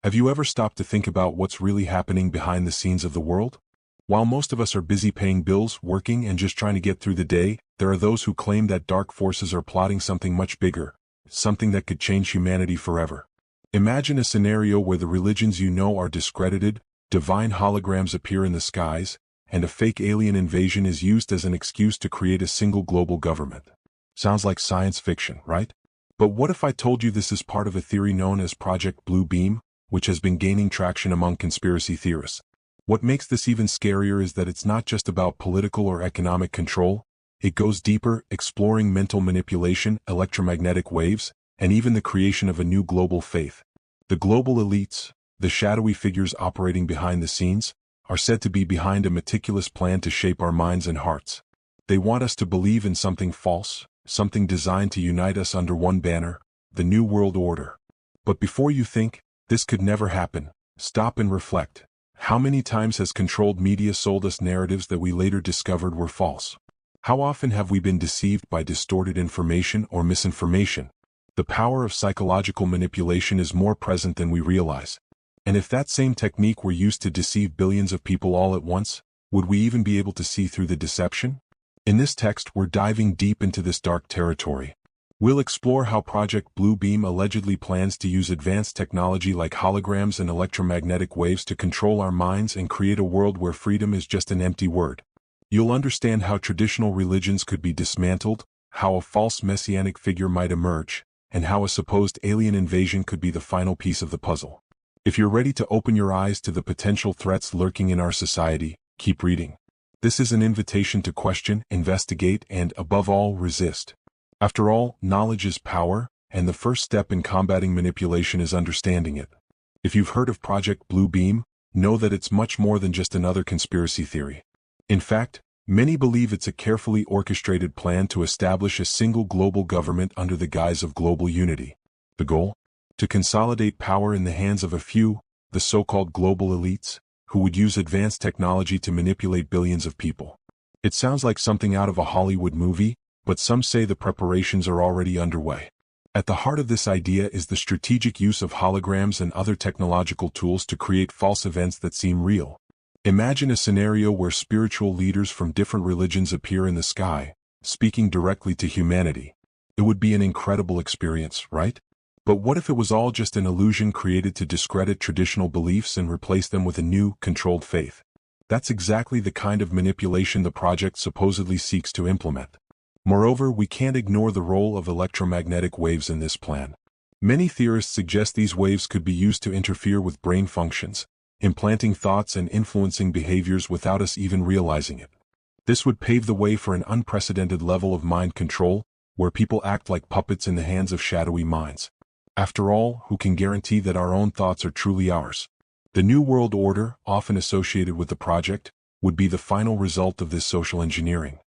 Have you ever stopped to think about what's really happening behind the scenes of the world? While most of us are busy paying bills, working, and just trying to get through the day, there are those who claim that dark forces are plotting something much bigger, something that could change humanity forever. Imagine a scenario where the religions you know are discredited, divine holograms appear in the skies, and a fake alien invasion is used as an excuse to create a single global government. Sounds like science fiction, right? But what if I told you this is part of a theory known as Project Blue Beam, which has been gaining traction among conspiracy theorists? What makes this even scarier is that it's not just about political or economic control. It goes deeper, exploring mental manipulation, electromagnetic waves, and even the creation of a new global faith. The global elites, the shadowy figures operating behind the scenes, are said to be behind a meticulous plan to shape our minds and hearts. They want us to believe in something false, something designed to unite us under one banner, the New World Order. But before you think, this could never happen, stop and reflect. How many times has controlled media sold us narratives that we later discovered were false? How often have we been deceived by distorted information or misinformation? The power of psychological manipulation is more present than we realize. And if that same technique were used to deceive billions of people all at once, would we even be able to see through the deception? In this text, we're diving deep into this dark territory. We'll explore how Project Blue Beam allegedly plans to use advanced technology like holograms and electromagnetic waves to control our minds and create a world where freedom is just an empty word. You'll understand how traditional religions could be dismantled, how a false messianic figure might emerge, and how a supposed alien invasion could be the final piece of the puzzle. If you're ready to open your eyes to the potential threats lurking in our society, keep reading. This is an invitation to question, investigate, and, above all, resist. After all, knowledge is power, and the first step in combating manipulation is understanding it. If you've heard of Project Blue Beam, know that it's much more than just another conspiracy theory. In fact, many believe it's a carefully orchestrated plan to establish a single global government under the guise of global unity. The goal? To consolidate power in the hands of a few, the so-called global elites, who would use advanced technology to manipulate billions of people. It sounds like something out of a Hollywood movie, but some say the preparations are already underway. At the heart of this idea is the strategic use of holograms and other technological tools to create false events that seem real. Imagine a scenario where spiritual leaders from different religions appear in the sky, speaking directly to humanity. It would be an incredible experience, right? But what if it was all just an illusion created to discredit traditional beliefs and replace them with a new, controlled faith? That's exactly the kind of manipulation the project supposedly seeks to implement. Moreover, we can't ignore the role of electromagnetic waves in this plan. Many theorists suggest these waves could be used to interfere with brain functions, implanting thoughts and influencing behaviors without us even realizing it. This would pave the way for an unprecedented level of mind control, where people act like puppets in the hands of shadowy minds. After all, who can guarantee that our own thoughts are truly ours? The New World Order, often associated with the project, would be the final result of this social engineering.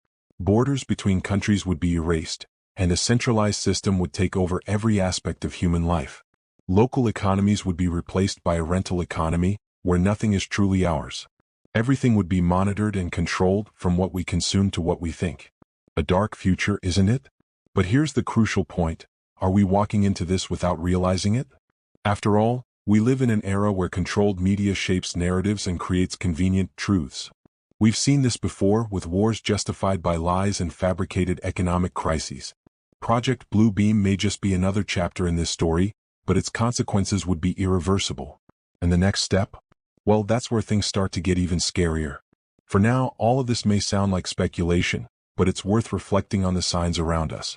Borders between countries would be erased, and a centralized system would take over every aspect of human life. Local economies would be replaced by a rental economy, where nothing is truly ours. Everything would be monitored and controlled, from what we consume to what we think. A dark future, isn't it? But here's the crucial point. Are we walking into this without realizing it? After all, we live in an era where controlled media shapes narratives and creates convenient truths. We've seen this before, with wars justified by lies and fabricated economic crises. Project Blue Beam may just be another chapter in this story, but its consequences would be irreversible. And the next step? Well, that's where things start to get even scarier. For now, all of this may sound like speculation, but it's worth reflecting on the signs around us.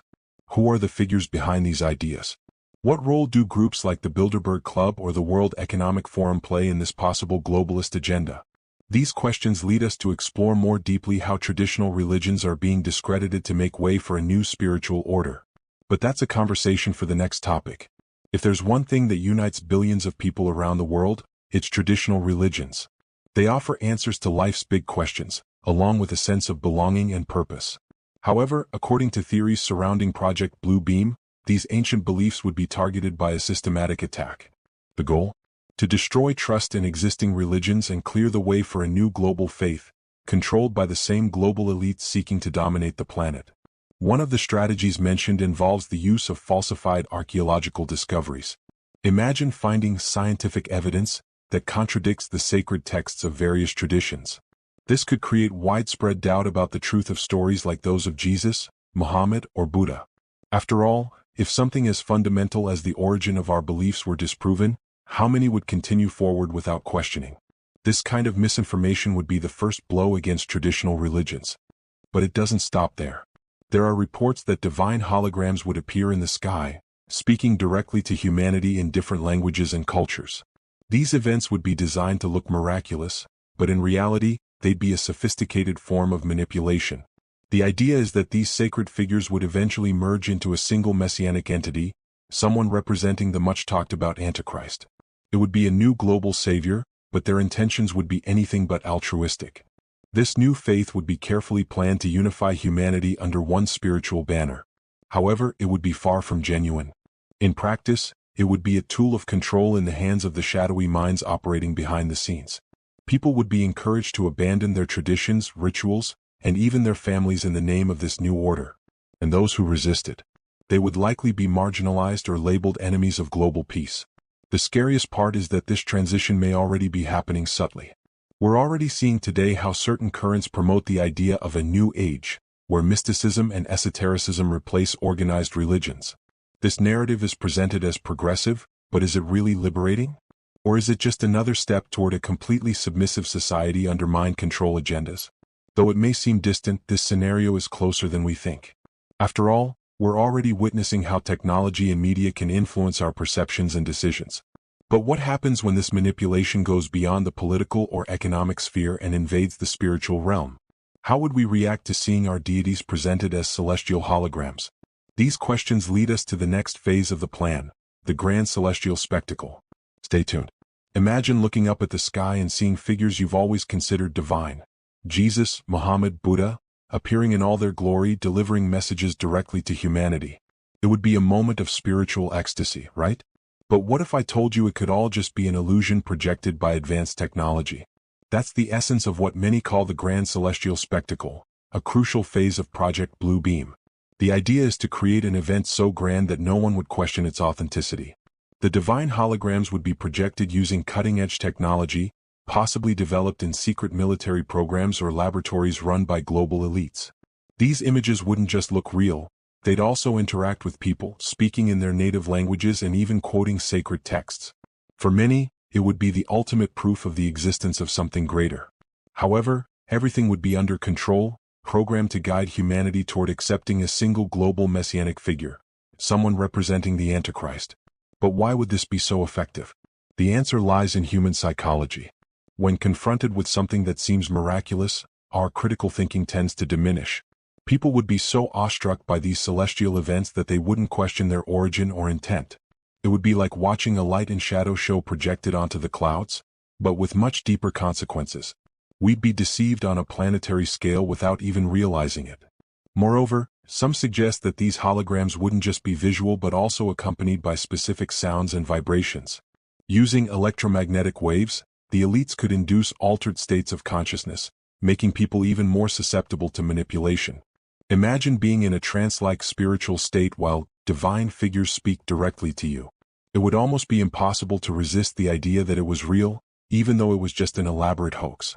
Who are the figures behind these ideas? What role do groups like the Bilderberg Club or the World Economic Forum play in this possible globalist agenda? These questions lead us to explore more deeply how traditional religions are being discredited to make way for a new spiritual order. But that's a conversation for the next topic. If there's one thing that unites billions of people around the world, it's traditional religions. They offer answers to life's big questions, along with a sense of belonging and purpose. However, according to theories surrounding Project Blue Beam, these ancient beliefs would be targeted by a systematic attack. The goal? To destroy trust in existing religions and clear the way for a new global faith, controlled by the same global elites seeking to dominate the planet. One of the strategies mentioned involves the use of falsified archaeological discoveries. Imagine finding scientific evidence that contradicts the sacred texts of various traditions. This could create widespread doubt about the truth of stories like those of Jesus, Muhammad, or Buddha. After all, if something as fundamental as the origin of our beliefs were disproven, how many would continue forward without questioning? This kind of misinformation would be the first blow against traditional religions. But it doesn't stop there. There are reports that divine holograms would appear in the sky, speaking directly to humanity in different languages and cultures. These events would be designed to look miraculous, but in reality, they'd be a sophisticated form of manipulation. The idea is that these sacred figures would eventually merge into a single messianic entity, someone representing the much-talked-about Antichrist. It would be a new global savior, but their intentions would be anything but altruistic. This new faith would be carefully planned to unify humanity under one spiritual banner. However, it would be far from genuine. In practice, it would be a tool of control in the hands of the shadowy minds operating behind the scenes. People would be encouraged to abandon their traditions, rituals, and even their families in the name of this new order. And those who resisted, they would likely be marginalized or labeled enemies of global peace. The scariest part is that this transition may already be happening subtly. We're already seeing today how certain currents promote the idea of a new age, where mysticism and esotericism replace organized religions. This narrative is presented as progressive, but is it really liberating? Or is it just another step toward a completely submissive society under mind control agendas? Though it may seem distant, this scenario is closer than we think. After all, we're already witnessing how technology and media can influence our perceptions and decisions. But what happens when this manipulation goes beyond the political or economic sphere and invades the spiritual realm? How would we react to seeing our deities presented as celestial holograms? These questions lead us to the next phase of the plan, the grand celestial spectacle. Stay tuned. Imagine looking up at the sky and seeing figures you've always considered divine. Jesus, Muhammad, Buddha, appearing in all their glory, delivering messages directly to humanity. It would be a moment of spiritual ecstasy, right? But what if I told you it could all just be an illusion projected by advanced technology? That's the essence of what many call the grand celestial spectacle, a crucial phase of Project Blue Beam. The idea is to create an event so grand that no one would question its authenticity. The divine holograms would be projected using cutting-edge technology, possibly developed in secret military programs or laboratories run by global elites. These images wouldn't just look real, they'd also interact with people, speaking in their native languages and even quoting sacred texts. For many, it would be the ultimate proof of the existence of something greater. However, everything would be under control, programmed to guide humanity toward accepting a single global messianic figure, someone representing the Antichrist. But why would this be so effective? The answer lies in human psychology. When confronted with something that seems miraculous, our critical thinking tends to diminish. People would be so awestruck by these celestial events that they wouldn't question their origin or intent. It would be like watching a light and shadow show projected onto the clouds, but with much deeper consequences. We'd be deceived on a planetary scale without even realizing it. Moreover, some suggest that these holograms wouldn't just be visual but also accompanied by specific sounds and vibrations. Using electromagnetic waves, the elites could induce altered states of consciousness, making people even more susceptible to manipulation. Imagine being in a trance-like spiritual state while divine figures speak directly to you. It would almost be impossible to resist the idea that it was real, even though it was just an elaborate hoax.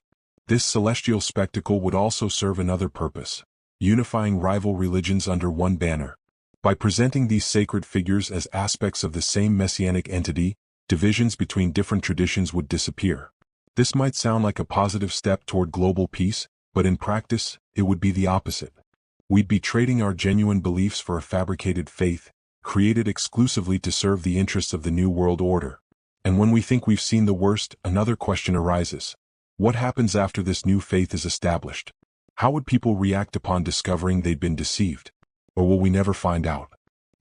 This celestial spectacle would also serve another purpose, unifying rival religions under one banner. By presenting these sacred figures as aspects of the same messianic entity, divisions between different traditions would disappear. This might sound like a positive step toward global peace, but in practice, it would be the opposite. We'd be trading our genuine beliefs for a fabricated faith, created exclusively to serve the interests of the New World Order. And when we think we've seen the worst, another question arises. What happens after this new faith is established? How would people react upon discovering they'd been deceived? Or will we never find out?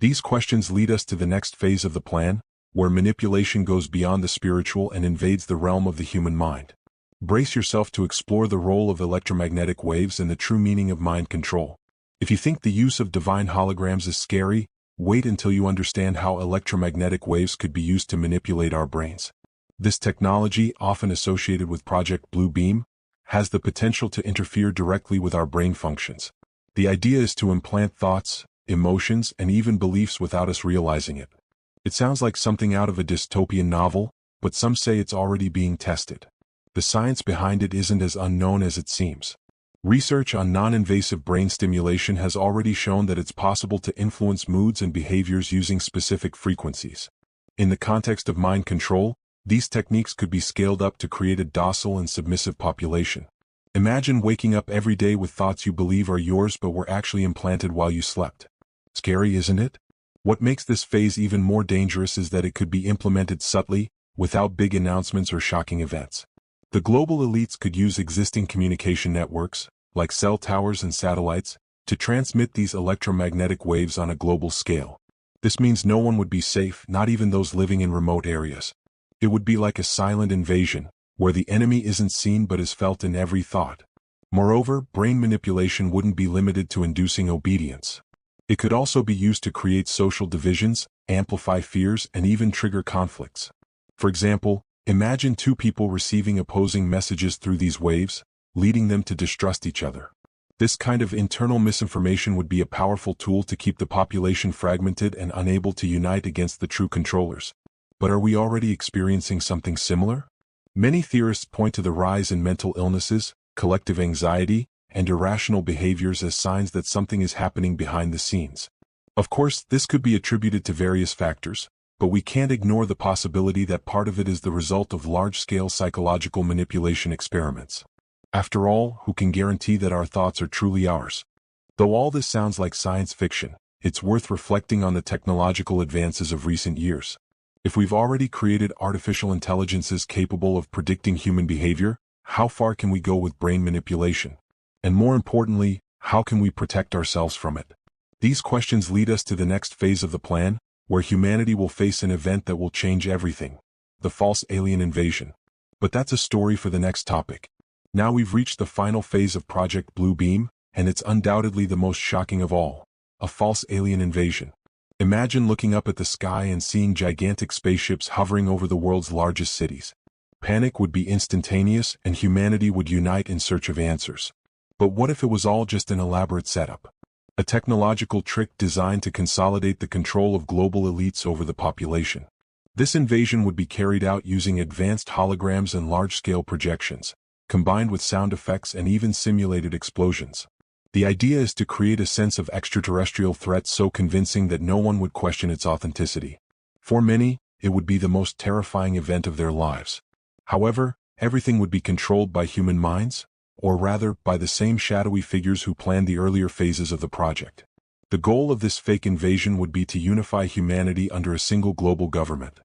These questions lead us to the next phase of the plan, where manipulation goes beyond the spiritual and invades the realm of the human mind. Brace yourself to explore the role of electromagnetic waves and the true meaning of mind control. If you think the use of divine holograms is scary, wait until you understand how electromagnetic waves could be used to manipulate our brains. This technology, often associated with Project Blue Beam, has the potential to interfere directly with our brain functions. The idea is to implant thoughts, emotions, and even beliefs without us realizing it. It sounds like something out of a dystopian novel, but some say it's already being tested. The science behind it isn't as unknown as it seems. Research on non-invasive brain stimulation has already shown that it's possible to influence moods and behaviors using specific frequencies. In the context of mind control, these techniques could be scaled up to create a docile and submissive population. Imagine waking up every day with thoughts you believe are yours but were actually implanted while you slept. Scary, isn't it? What makes this phase even more dangerous is that it could be implemented subtly, without big announcements or shocking events. The global elites could use existing communication networks, like cell towers and satellites, to transmit these electromagnetic waves on a global scale. This means no one would be safe, not even those living in remote areas. It would be like a silent invasion, where the enemy isn't seen but is felt in every thought. Moreover, brain manipulation wouldn't be limited to inducing obedience. It could also be used to create social divisions, amplify fears, and even trigger conflicts. For example, imagine two people receiving opposing messages through these waves, leading them to distrust each other. This kind of internal misinformation would be a powerful tool to keep the population fragmented and unable to unite against the true controllers. But are we already experiencing something similar? Many theorists point to the rise in mental illnesses, collective anxiety, and irrational behaviors as signs that something is happening behind the scenes. Of course, this could be attributed to various factors, but we can't ignore the possibility that part of it is the result of large-scale psychological manipulation experiments. After all, who can guarantee that our thoughts are truly ours? Though all this sounds like science fiction, it's worth reflecting on the technological advances of recent years. If we've already created artificial intelligences capable of predicting human behavior, how far can we go with brain manipulation? And more importantly, how can we protect ourselves from it? These questions lead us to the next phase of the plan, where humanity will face an event that will change everything: the false alien invasion. But that's a story for the next topic. Now we've reached the final phase of Project Blue Beam, and it's undoubtedly the most shocking of all: a false alien invasion. Imagine looking up at the sky and seeing gigantic spaceships hovering over the world's largest cities. Panic would be instantaneous, and humanity would unite in search of answers. But what if it was all just an elaborate setup? A technological trick designed to consolidate the control of global elites over the population. This invasion would be carried out using advanced holograms and large-scale projections, combined with sound effects and even simulated explosions. The idea is to create a sense of extraterrestrial threat so convincing that no one would question its authenticity. For many, it would be the most terrifying event of their lives. However, everything would be controlled by human minds, or rather, by the same shadowy figures who planned the earlier phases of the project. The goal of this fake invasion would be to unify humanity under a single global government.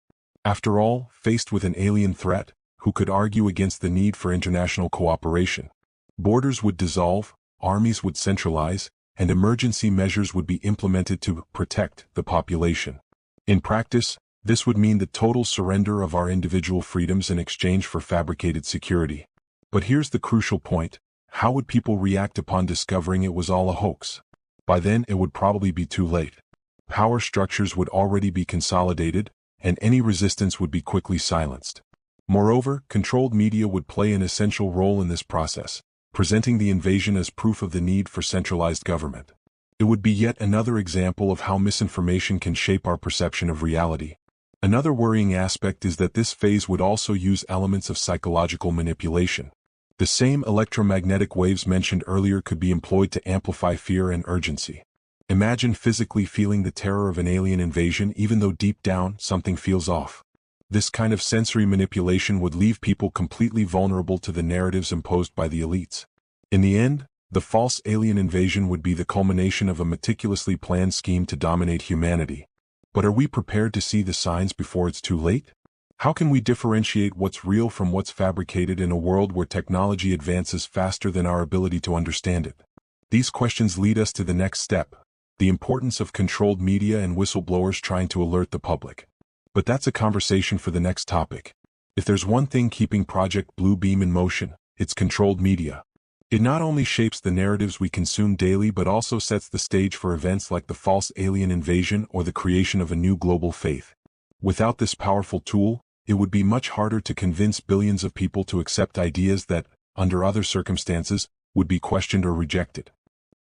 After all, faced with an alien threat, who could argue against the need for international cooperation? Borders would dissolve, armies would centralize, and emergency measures would be implemented to protect the population. In practice, this would mean the total surrender of our individual freedoms in exchange for fabricated security. But here's the crucial point: how would people react upon discovering it was all a hoax? By then, it would probably be too late. Power structures would already be consolidated, and any resistance would be quickly silenced. Moreover, controlled media would play an essential role in this process, presenting the invasion as proof of the need for centralized government. It would be yet another example of how misinformation can shape our perception of reality. Another worrying aspect is that this phase would also use elements of psychological manipulation. The same electromagnetic waves mentioned earlier could be employed to amplify fear and urgency. Imagine physically feeling the terror of an alien invasion even though deep down something feels off. This kind of sensory manipulation would leave people completely vulnerable to the narratives imposed by the elites. In the end, the false alien invasion would be the culmination of a meticulously planned scheme to dominate humanity. But are we prepared to see the signs before it's too late? How can we differentiate what's real from what's fabricated in a world where technology advances faster than our ability to understand it? These questions lead us to the next step: the importance of controlled media and whistleblowers trying to alert the public. But that's a conversation for the next topic. If there's one thing keeping Project Blue Beam in motion, it's controlled media. It not only shapes the narratives we consume daily but also sets the stage for events like the false alien invasion or the creation of a new global faith. Without this powerful tool, it would be much harder to convince billions of people to accept ideas that, under other circumstances, would be questioned or rejected.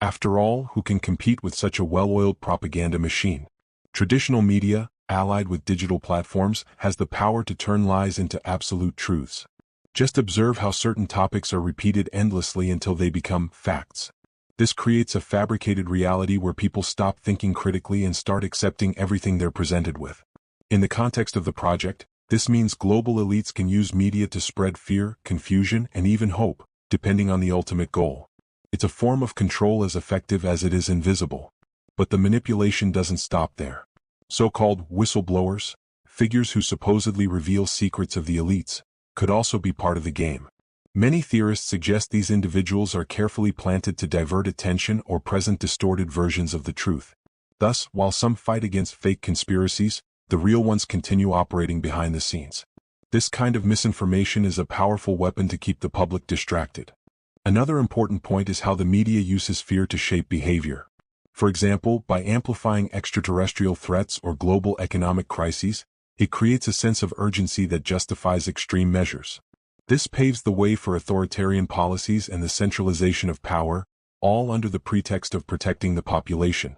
After all, who can compete with such a well-oiled propaganda machine? Traditional media, allied with digital platforms, has the power to turn lies into absolute truths. Just observe how certain topics are repeated endlessly until they become facts. This creates a fabricated reality where people stop thinking critically and start accepting everything they're presented with. In the context of the project, this means global elites can use media to spread fear, confusion, and even hope, depending on the ultimate goal. It's a form of control as effective as it is invisible. But the manipulation doesn't stop there. So-called whistleblowers, figures who supposedly reveal secrets of the elites, could also be part of the game. Many theorists suggest these individuals are carefully planted to divert attention or present distorted versions of the truth. Thus, while some fight against fake conspiracies, the real ones continue operating behind the scenes. This kind of misinformation is a powerful weapon to keep the public distracted. Another important point is how the media uses fear to shape behavior. For example, by amplifying extraterrestrial threats or global economic crises, it creates a sense of urgency that justifies extreme measures. This paves the way for authoritarian policies and the centralization of power, all under the pretext of protecting the population.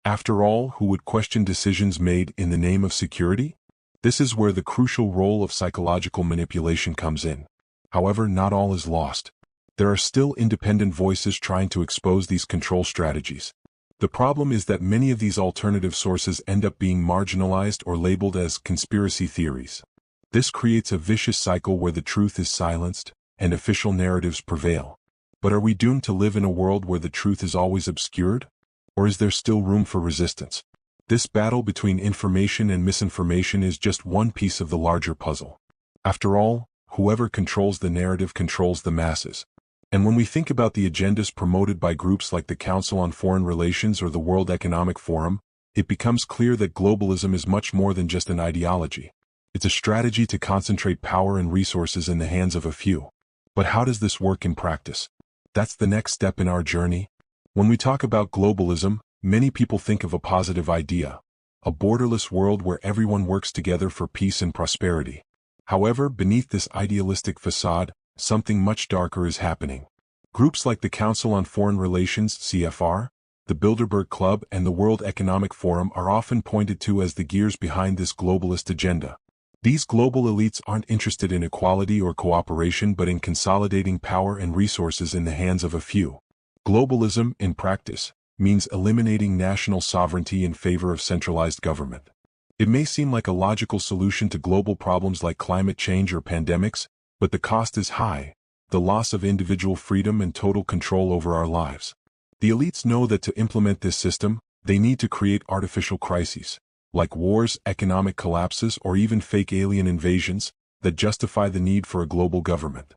After all, who would question decisions made in the name of security? This is where the crucial role of psychological manipulation comes in. However, not all is lost. There are still independent voices trying to expose these control strategies. The problem is that many of these alternative sources end up being marginalized or labeled as conspiracy theories. This creates a vicious cycle where the truth is silenced and official narratives prevail. But are we doomed to live in a world where the truth is always obscured? Or is there still room for resistance? This battle between information and misinformation is just one piece of the larger puzzle. After all, whoever controls the narrative controls the masses. And when we think about the agendas promoted by groups like the Council on Foreign Relations or the World Economic Forum, it becomes clear that globalism is much more than just an ideology. It's a strategy to concentrate power and resources in the hands of a few. But how does this work in practice? That's the next step in our journey. When we talk about globalism, many people think of a positive idea, a borderless world where everyone works together for peace and prosperity. However, beneath this idealistic facade, something much darker is happening. Groups like the Council on Foreign Relations, CFR, the Bilderberg Club, and the World Economic Forum are often pointed to as the gears behind this globalist agenda. These global elites aren't interested in equality or cooperation but in consolidating power and resources in the hands of a few. Globalism, in practice, means eliminating national sovereignty in favor of centralized government. It may seem like a logical solution to global problems like climate change or pandemics, but the cost is high, the loss of individual freedom and total control over our lives. The elites know that to implement this system, they need to create artificial crises, like wars, economic collapses, or even fake alien invasions, that justify the need for a global government.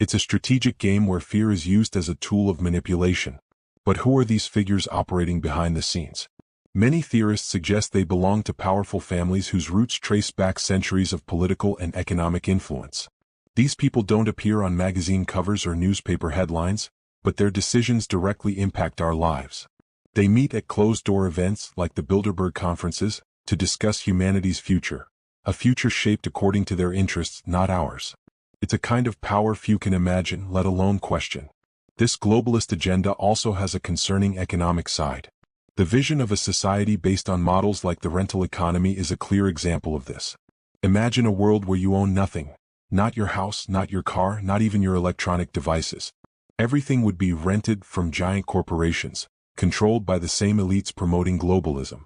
It's a strategic game where fear is used as a tool of manipulation. But who are these figures operating behind the scenes? Many theorists suggest they belong to powerful families whose roots trace back centuries of political and economic influence. These people don't appear on magazine covers or newspaper headlines, but their decisions directly impact our lives. They meet at closed-door events like the Bilderberg conferences to discuss humanity's future, a future shaped according to their interests, not ours. It's a kind of power few can imagine, let alone question. This globalist agenda also has a concerning economic side. The vision of a society based on models like the rental economy is a clear example of this. Imagine a world where you own nothing, not your house, not your car, not even your electronic devices. Everything would be rented from giant corporations, controlled by the same elites promoting globalism.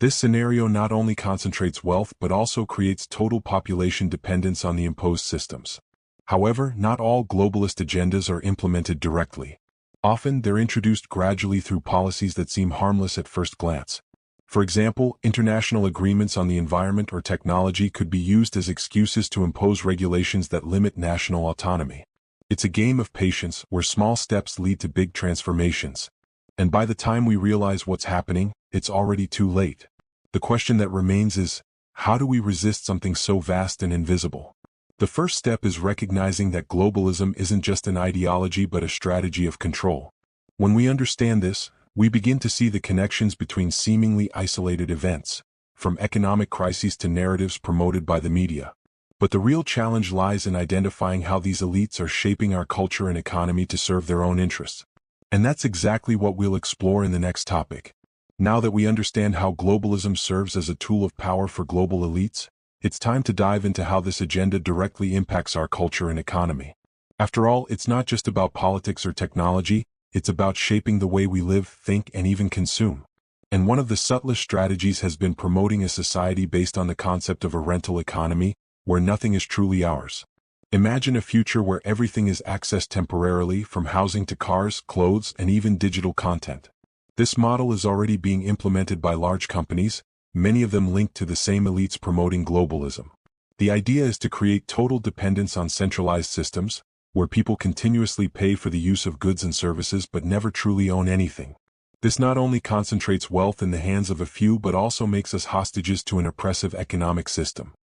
This scenario not only concentrates wealth but also creates total population dependence on the imposed systems. However, not all globalist agendas are implemented directly. Often, they're introduced gradually through policies that seem harmless at first glance. For example, international agreements on the environment or technology could be used as excuses to impose regulations that limit national autonomy. It's a game of patience where small steps lead to big transformations. And by the time we realize what's happening, it's already too late. The question that remains is, how do we resist something so vast and invisible? The first step is recognizing that globalism isn't just an ideology but a strategy of control. When we understand this, we begin to see the connections between seemingly isolated events, from economic crises to narratives promoted by the media. But the real challenge lies in identifying how these elites are shaping our culture and economy to serve their own interests. And that's exactly what we'll explore in the next topic. Now that we understand how globalism serves as a tool of power for global elites, it's time to dive into how this agenda directly impacts our culture and economy. After all, it's not just about politics or technology, it's about shaping the way we live, think, and even consume. And one of the subtlest strategies has been promoting a society based on the concept of a rental economy, where nothing is truly ours. Imagine a future where everything is accessed temporarily, from housing to cars, clothes, and even digital content. This model is already being implemented by large companies, many of them linked to the same elites promoting globalism. The idea is to create total dependence on centralized systems, where people continuously pay for the use of goods and services but never truly own anything. This not only concentrates wealth in the hands of a few but also makes us hostages to an oppressive economic system.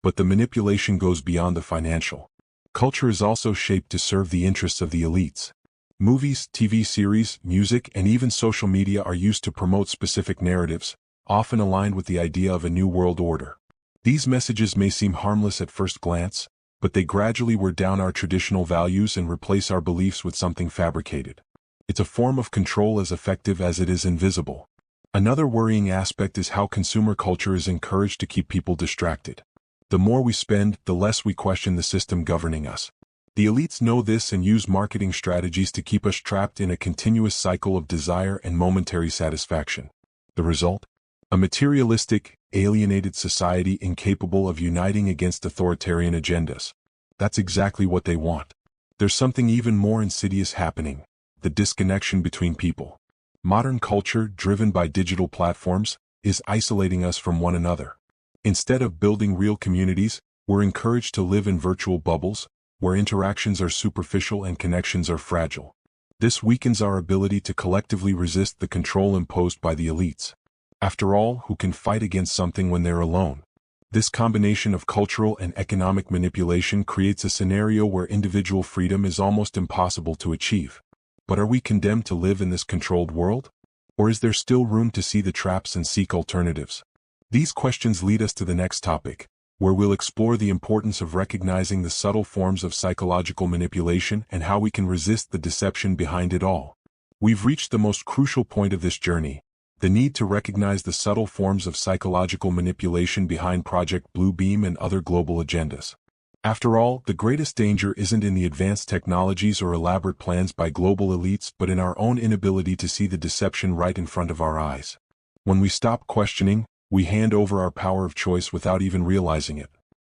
But the manipulation goes beyond the financial. Culture is also shaped to serve the interests of the elites. Movies, TV series, music, and even social media are used to promote specific narratives, often aligned with the idea of a new world order. These messages may seem harmless at first glance, but they gradually wear down our traditional values and replace our beliefs with something fabricated. It's a form of control as effective as it is invisible. Another worrying aspect is how consumer culture is encouraged to keep people distracted. The more we spend, the less we question the system governing us. The elites know this and use marketing strategies to keep us trapped in a continuous cycle of desire and momentary satisfaction. The result? A materialistic, alienated society incapable of uniting against authoritarian agendas. That's exactly what they want. There's something even more insidious happening: the disconnection between people. Modern culture, driven by digital platforms, is isolating us from one another. Instead of building real communities, we're encouraged to live in virtual bubbles, where interactions are superficial and connections are fragile. This weakens our ability to collectively resist the control imposed by the elites. After all, who can fight against something when they're alone? This combination of cultural and economic manipulation creates a scenario where individual freedom is almost impossible to achieve. But are we condemned to live in this controlled world? Or is there still room to see the traps and seek alternatives? These questions lead us to the next topic, where we'll explore the importance of recognizing the subtle forms of psychological manipulation and how we can resist the deception behind it all. We've reached the most crucial point of this journey: the need to recognize the subtle forms of psychological manipulation behind Project Bluebeam and other global agendas. After all, the greatest danger isn't in the advanced technologies or elaborate plans by global elites, but in our own inability to see the deception right in front of our eyes. When we stop questioning, we hand over our power of choice without even realizing it.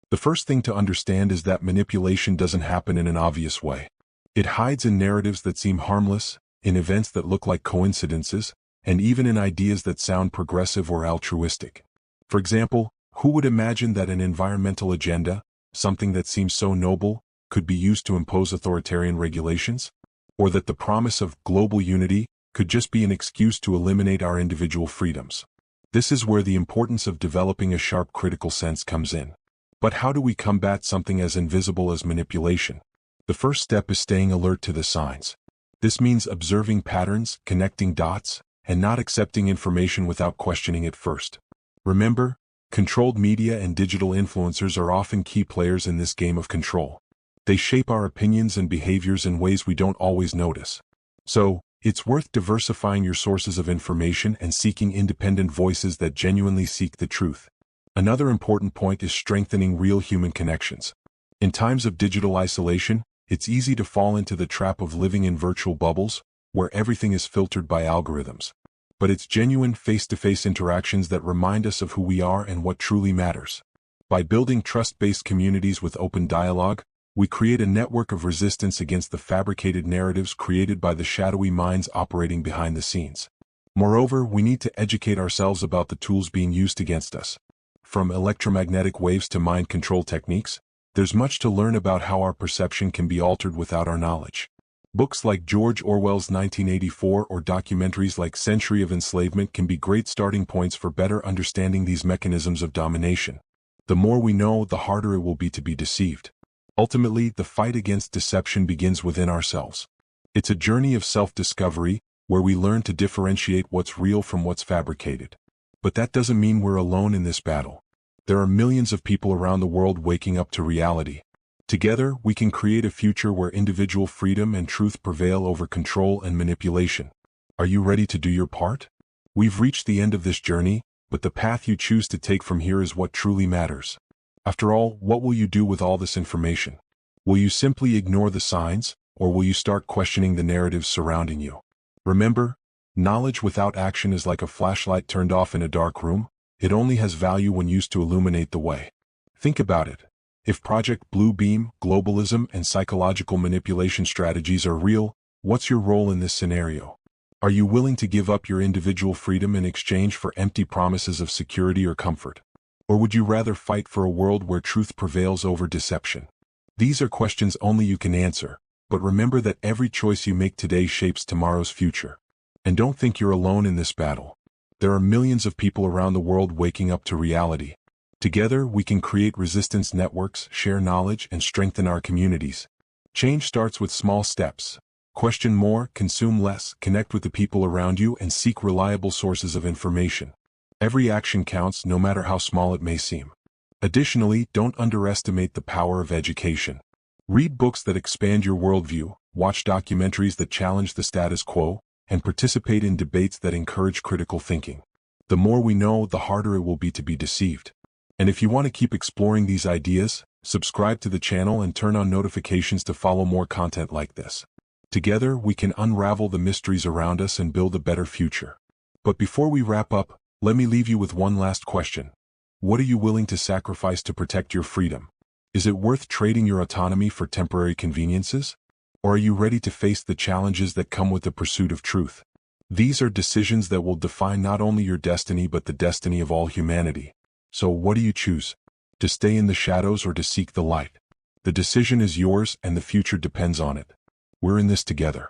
The first thing to understand is that manipulation doesn't happen in an obvious way. It hides in narratives that seem harmless, in events that look like coincidences, and even in ideas that sound progressive or altruistic. For example, who would imagine that an environmental agenda, something that seems so noble, could be used to impose authoritarian regulations? Or that the promise of global unity could just be an excuse to eliminate our individual freedoms? This is where the importance of developing a sharp critical sense comes in. But how do we combat something as invisible as manipulation? The first step is staying alert to the signs. This means observing patterns, connecting dots, and not accepting information without questioning it first. Remember, controlled media and digital influencers are often key players in this game of control. They shape our opinions and behaviors in ways we don't always notice. So, it's worth diversifying your sources of information and seeking independent voices that genuinely seek the truth. Another important point is strengthening real human connections. In times of digital isolation, it's easy to fall into the trap of living in virtual bubbles, where everything is filtered by algorithms. But it's genuine face-to-face interactions that remind us of who we are and what truly matters. By building trust-based communities with open dialogue, we create a network of resistance against the fabricated narratives created by the shadowy minds operating behind the scenes. Moreover, we need to educate ourselves about the tools being used against us. From electromagnetic waves to mind control techniques, there's much to learn about how our perception can be altered without our knowledge. Books like George Orwell's 1984 or documentaries like Century of Enslavement can be great starting points for better understanding these mechanisms of domination. The more we know, the harder it will be to be deceived. Ultimately, the fight against deception begins within ourselves. It's a journey of self-discovery, where we learn to differentiate what's real from what's fabricated. But that doesn't mean we're alone in this battle. There are millions of people around the world waking up to reality. Together, we can create a future where individual freedom and truth prevail over control and manipulation. Are you ready to do your part? We've reached the end of this journey, but the path you choose to take from here is what truly matters. After all, what will you do with all this information? Will you simply ignore the signs, or will you start questioning the narratives surrounding you? Remember, knowledge without action is like a flashlight turned off in a dark room. It only has value when used to illuminate the way. Think about it. If Project Blue Beam, globalism, and psychological manipulation strategies are real, what's your role in this scenario? Are you willing to give up your individual freedom in exchange for empty promises of security or comfort? Or would you rather fight for a world where truth prevails over deception? These are questions only you can answer, but remember that every choice you make today shapes tomorrow's future. And don't think you're alone in this battle. There are millions of people around the world waking up to reality. Together, we can create resistance networks, share knowledge, and strengthen our communities. Change starts with small steps. Question more, consume less, connect with the people around you, and seek reliable sources of information. Every action counts, no matter how small it may seem. Additionally, don't underestimate the power of education. Read books that expand your worldview, watch documentaries that challenge the status quo, and participate in debates that encourage critical thinking. The more we know, the harder it will be to be deceived. And if you want to keep exploring these ideas, subscribe to the channel and turn on notifications to follow more content like this. Together, we can unravel the mysteries around us and build a better future. But before we wrap up, let me leave you with one last question. What are you willing to sacrifice to protect your freedom? Is it worth trading your autonomy for temporary conveniences? Or are you ready to face the challenges that come with the pursuit of truth? These are decisions that will define not only your destiny but the destiny of all humanity. So what do you choose? To stay in the shadows or to seek the light? The decision is yours and the future depends on it. We're in this together.